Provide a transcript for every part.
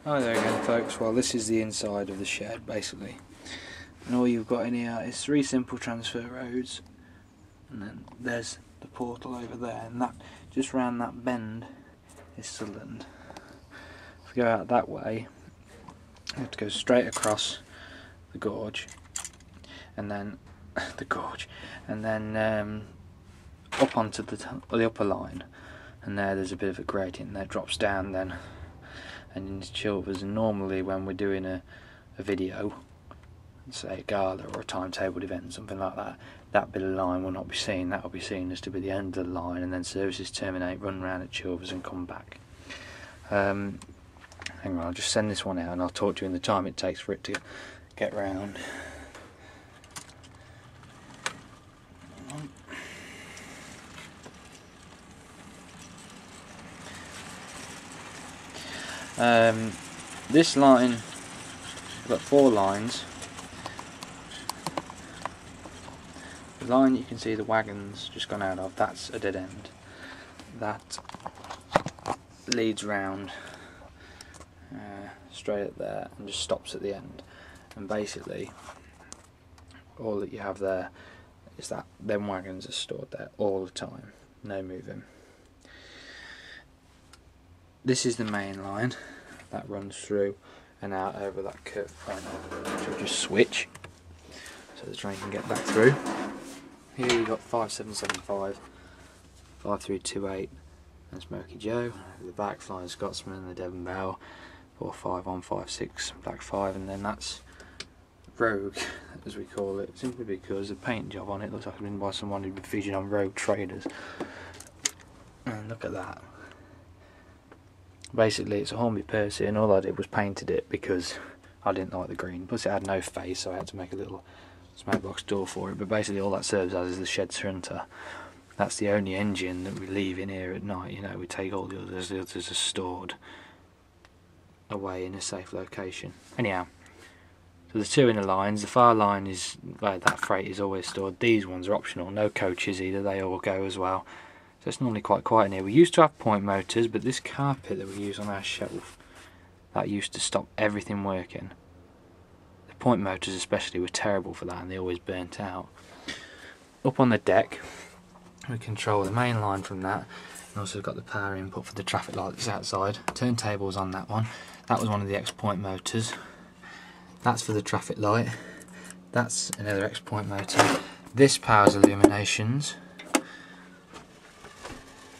Hi there again folks, well this is the inside of the shed basically, and all you've got in here is 3 simple transfer roads, and then there's the portal over there, and that just round that bend is Sutherland. If we go out that way, you have to go straight across the gorge, and then up onto the upper line, and there's a bit of a gradient there, drops down then and into Chilvers. And normally when we're doing a video, say a gala or a timetabled event, something like that, that bit of line will not be seen. That will be seen as to be the end of the line, and then services terminate, run round at Chilvers and come back. Hang on, I'll just send this one out and I'll talk to you in the time it takes for it to get round. This line, we've got 4 lines. The line you can see the wagon's just gone out of, that's a dead end. That leads round straight up there and just stops at the end. And basically all that you have there is that them wagons are stored there all the time, no moving. This is the main line that runs through and out over that curved point over there, which will just switch so the train can get back through. Here you've got 5775, 5328 and Smokey Joe. Over the back flying Scotsman and the Devon Bell, 45156 Black 5, and then that's Rogue, as we call it, simply because the paint job on it looks like it's been by someone who'd been featured on Rogue Traders. And look at that. Basically it's a Hornby Percy, and all I did was painted it because I didn't like the green, plus it had no face, so I had to make a little smoke box door for it. But basically all that serves as is the shed fronter. That's the only engine that we leave in here at night. You know, we take all the others are stored away in a safe location. Anyhow, so the 2 inner lines, the far line is where that freight is always stored. These ones are optional, no coaches either, they all go as well. So it's normally quite quiet in here. We used to have point motors, but this carpet that we use on our shelf, that used to stop everything working. The point motors especially were terrible for that, and they always burnt out. Up on the deck we control the main line from that, and also got the power input for the traffic light that's outside. Turntables on that one. That was one of the X-point motors. That's for the traffic light. That's another X-point motor. This powers illuminations.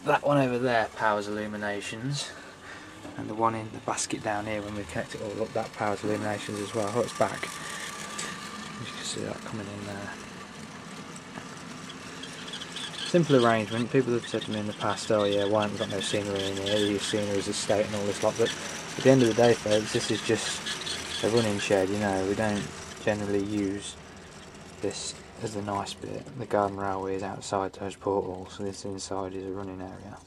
That one over there powers illuminations, and the one in the basket down here, when we connect it all up, that powers illuminations as well. Oh, it's back. You can see that coming in there. Simple arrangement. People have said to me in the past, oh yeah, why haven't we got no scenery in here? Your scenery is estate and all this lot. But at the end of the day folks, this is just a running shed, you know. We don't generally use this as the nice bit. The garden railway is outside those portals, so this inside is a running area.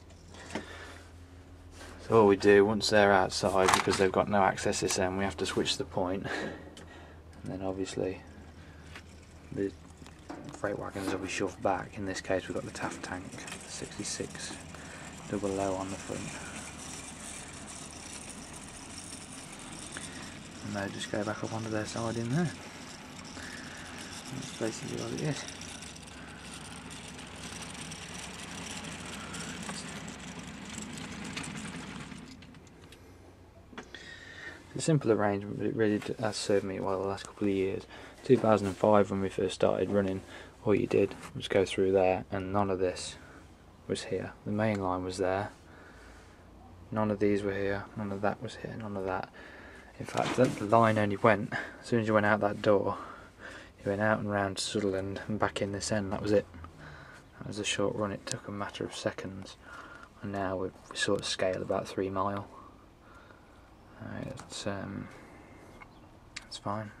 So all we do, once they're outside, because they've got no access this end, we have to switch the point, and then obviously the freight wagons will be shoved back. In this case we've got the taff tank, 66 double low on the front, and they just go back up onto their side in there. That's basically what it is. It's a simple arrangement, but it really has served me well the last couple of years. 2005, when we first started running, all you did was go through there, and none of this was here. The main line was there. None of these were here. None of that was here. None of that. In fact, that line only went as soon as you went out that door. You went out and round to Sutherland and back in this end. That was it. That was a short run. It took a matter of seconds, and now we sort of scale about 3 mile. It's fine.